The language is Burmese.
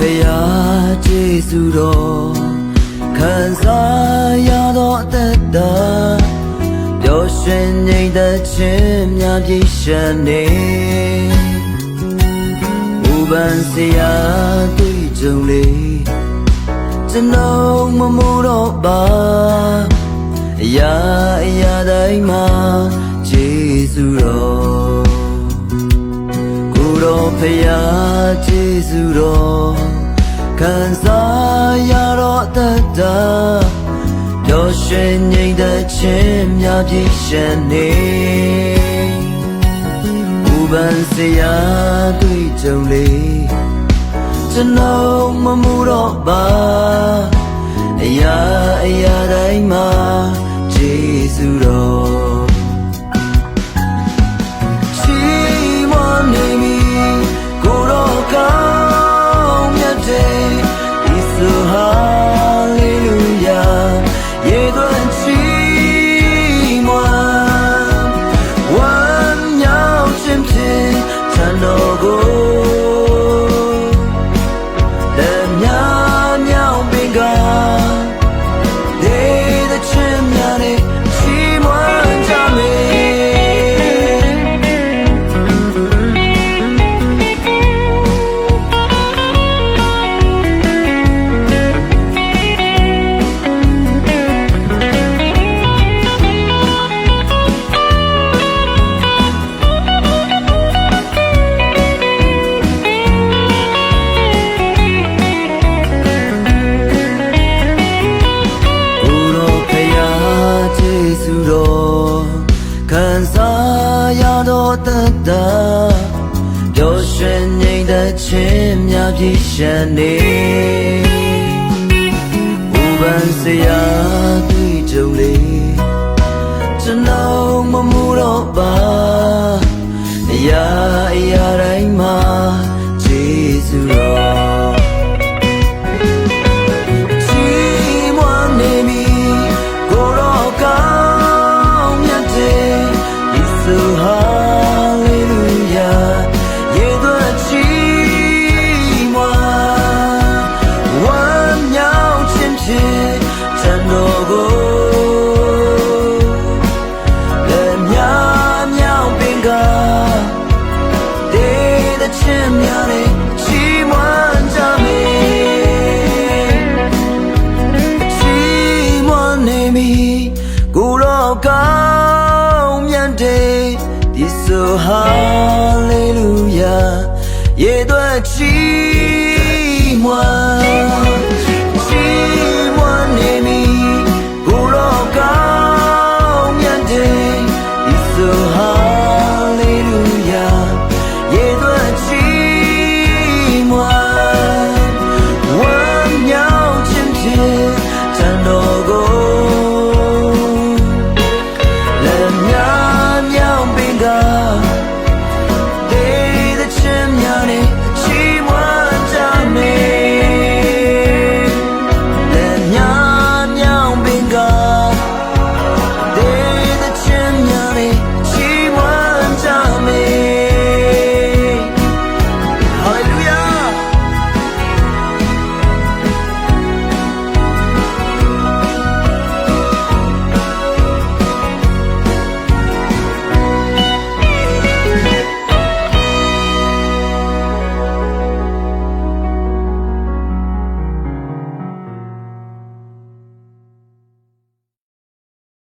ဖေယေစုတော်ခံစားရသောအသက်တာပျော်ရွှင်ငြိမ်သက်ခြင်းများပြည့်ရှံနေဥပန်စရာတွေ့ကြုံလေကျွန်တော်မမို့တော့ပါအရာတိုင်းမှာယေစုတော်ကိုတော်ဖေယေစုတော်ခံစားရတော့တတ်တာပျော်ရွှင်ငြိမ်သက်ခြင်းများပြည့်ရှံနေဥပန်စရာတွေ့ကြုံလေကျွန်တော်မမှုတော့ပါအရာတိုင်းမှာယေစုတော်ချီးမွမ်းနေမည်ကိုတော်ကောင်းမြတ်တဲ့ယေရှုဟာလေလုယာယေသွန်ချီးမွမ်းဝမ်းမြောက်ခြင်းဖြင့်ထံတော်ကိုခံစားရတော့တတ်တာပျော်ရွှင်ငြိမ်သက်ခြင်းများပြည့်ရှံနေဥပန်စရာတွေ့ကြုံလေကျွန်တော်မမှုတော့ပါအရာတိုင်းမှာယေစုတော်ချီးမွမ်းနေမည်ကိုတော်ကောင်းမြတ်တဲ့Hallelujah, ye the chima, one young chimchi, Chanogo, the young binga, they the chimney, chiman jame, chiman name, Guroka, Yante. So hallelujah, ye the chi moi.